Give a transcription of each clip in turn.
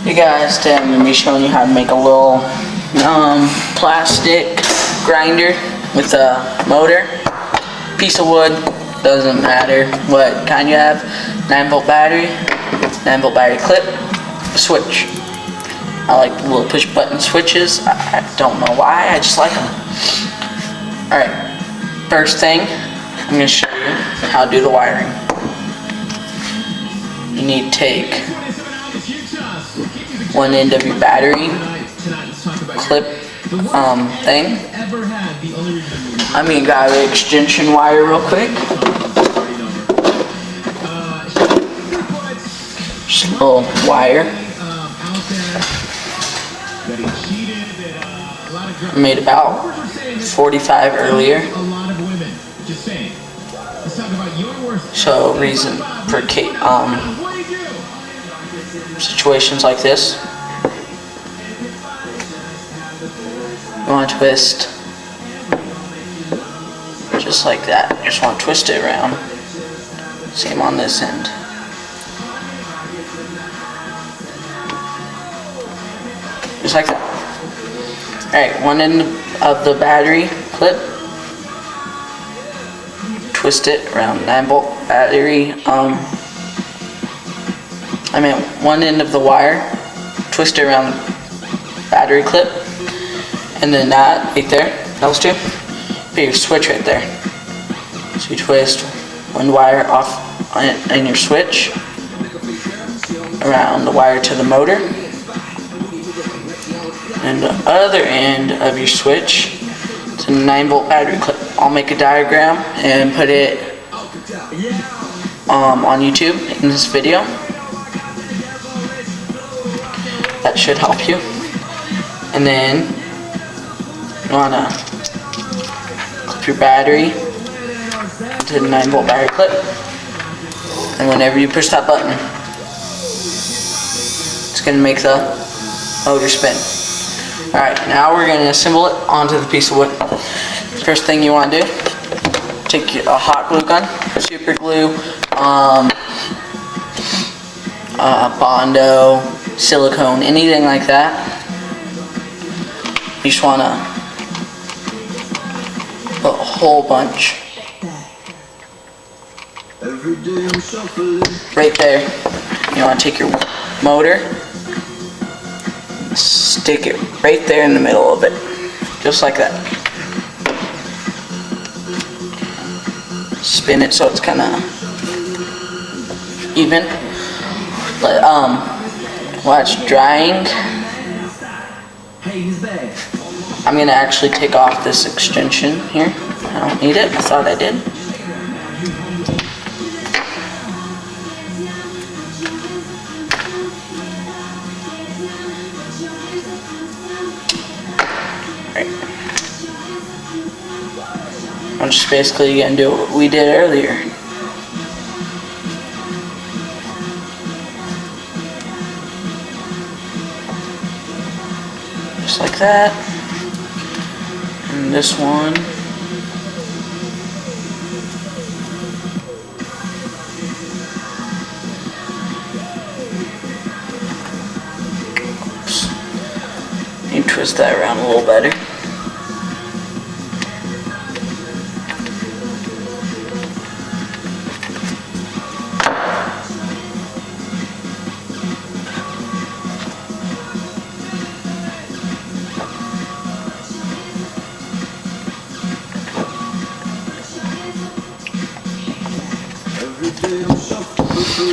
Hey guys, today I'm going to be showing you how to make a little plastic grinder with a motor, piece of wood, doesn't matter what kind you have, 9-volt battery, 9-volt battery clip, a switch. I like the little push button switches. I don't know why, I just like them. Alright, first thing, I'm going to show you how to do the wiring. You need to take one end of your battery clip thing. I'm going to grab an extension wire real quick. Just a little wire. I made about 45 earlier. So reason for situations like this, you want to twist just like that. You just want to twist it around. Same on this end. Just like that. Alright, one end of the battery clip, twist it around 9-volt battery. One end of the wire, twist it around the battery clip, and then that right there, those two, put your switch right there. So you twist one wire off on your switch around the wire to the motor, and the other end of your switch to the 9-volt battery clip. I'll make a diagram and put it on YouTube in this video. That should help you. And then you want to clip your battery to the 9-volt battery clip, and whenever you push that button, it's going to make the motor spin. Alright, now we're going to assemble it onto the piece of wood. First thing you want to do, take a hot glue gun, super glue, Bondo, silicone, anything like that. You just want to put a whole bunch right there. You want to take your motor, stick it right there in the middle of it, just like that. Spin it so it's kind of even. But while it's drying, I'm gonna actually take off this extension here. I don't need it. I thought I did. I'm just basically gonna do what we did earlier. Just like that. And this one. Oops. You twist that around a little better.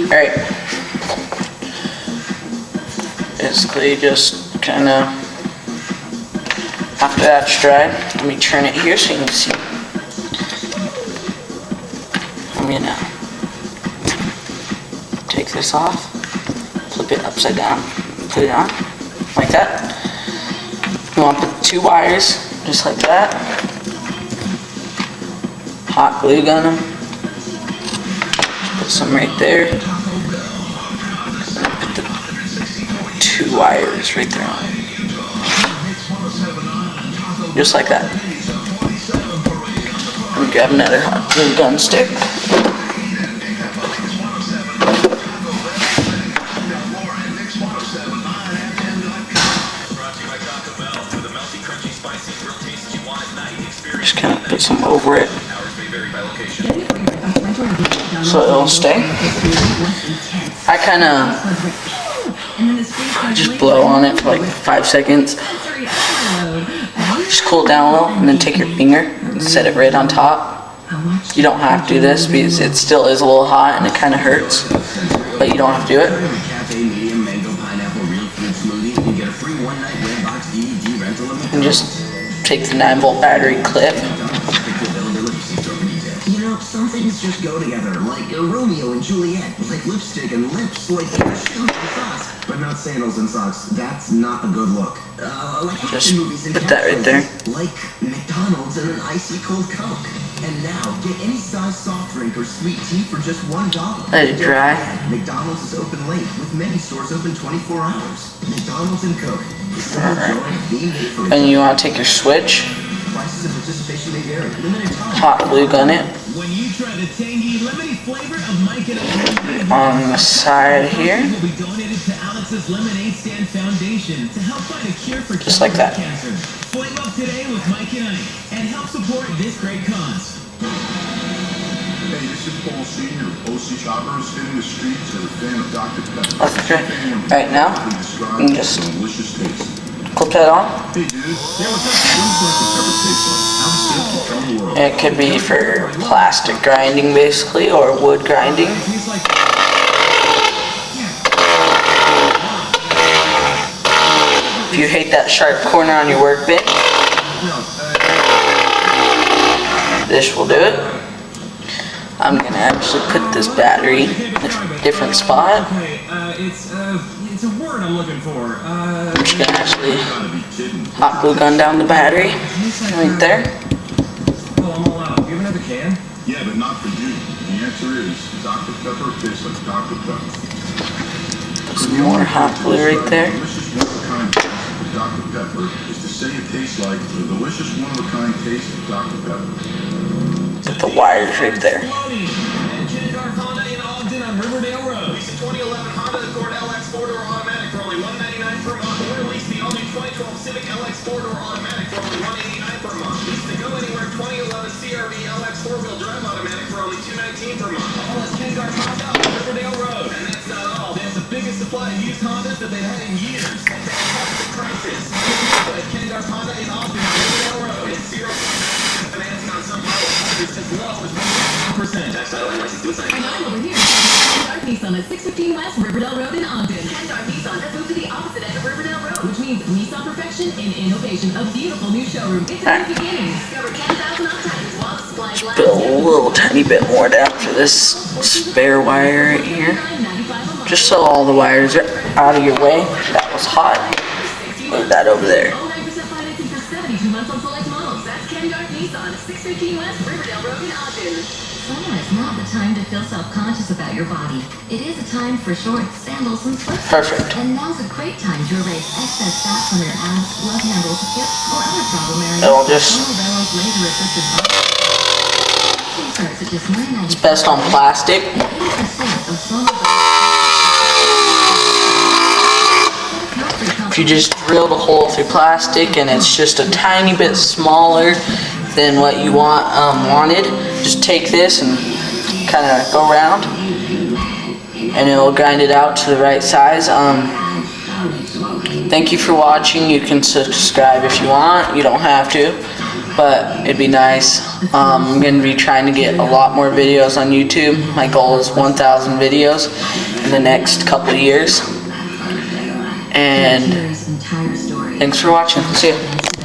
Alright, basically just kind of, after that's dried, let me turn it here so you can see. I'm going to take this off, flip it upside down, put it on, like that. You want to put 2 wires, just like that. Hot glue gun them. Put some right there. Put the 2 wires right there on. Just like that. And grab another hot glue gun stick. Just kind of put some over it so it'll stay. I kind of just blow on it for like 5 seconds. Just cool it down a little, and then take your finger and set it right on top. You don't have to do this because it still is a little hot and it kind of hurts, but you don't have to do it. And just take the 9-volt battery clip. You know, some things just go together, like Romeo and Juliet, like lipstick and lips, like shoes and socks, but not sandals and socks. That's not a good look. Like just put that right there. Like McDonald's and an icy cold Coke. And now, get any size soft drink or sweet tea for just $1. Let it dry. McDonald's is open late, with many stores open 24 hours. McDonald's and Coke. Alright. And you want to take your switch, hot glue gun it on the side here, just like that. Flame up today with Mike and Ike and help support this great cause. Hey, this is Paul Sr. OC Choppers hitting the streets as a fan of Dr. Pepper. Okay. Right now, you just clip that on. Hey, dude. Yeah, what's up? It could be for plastic grinding, basically, or wood grinding. If you hate that sharp corner on your workbench, this will do it. I'm gonna actually put this battery in a different spot. It's a word I'm looking for. I'm just gonna actually hot glue gun down the battery right there. Oh, I'm all out. Do you have another can? Yeah, but not for you. The answer is Dr. Pepper tastes like Dr. Pepper. Put some more hot glue right there. Dr. Pepper is to say it tastes like the delicious one-of-a-kind taste of Dr. Pepper. With the wires right there. Honda in Ogden on Riverdale Road. Lease the 2011 Honda Accord LX 4-door automatic for only $199 per month. Or lease the all-new 2012 Civic LX 4-door automatic for only $189 per month. Lease the Go Anywhere 2011 CRV LX 4-wheel drive automatic for only $219 per month. All at Kengar Honda on Riverdale Road. And that's not all. They have the biggest supply of used Hondas that they've had in years. Prices. But Kengar Honda in Ogden on Riverdale Road. It's 0% financing on some models. It's as low as 1%. Tax title and license to assign. And I'm over here. Kendar Nissan at 615 West Riverdale Road in Ogden. Kendar Nissan has moved to the opposite end of Riverdale Road, which means Nissan perfection and innovation. A beautiful new showroom. It's a new beginning. Discover 10,000 off tires while supplies last. Build a little tiny bit more down for this spare wire right here, just so all the wires are out of your way. That was hot. Move that over there. 9% financing for 72 months on select models. That's Kendar Nissan, 615 West Riverdale Road in Ogden. Summer is not the time to feel self-conscious about your body. It is a time for shorts, sandals, and sweatshirts. Perfect. And now's a great time to erase excess fat from your abs, love handles, hips, or other problem areas. It'll just... It's best on plastic. If you just drill the hole through plastic and it's just a tiny bit smaller than what you wanted, just take this and kind of go around and it'll grind it out to the right size. Thank you for watching. You can subscribe if you want. You don't have to, but it'd be nice. I'm going to be trying to get a lot more videos on YouTube. My goal is 1,000 videos in the next couple of years. And thanks for watching. See ya.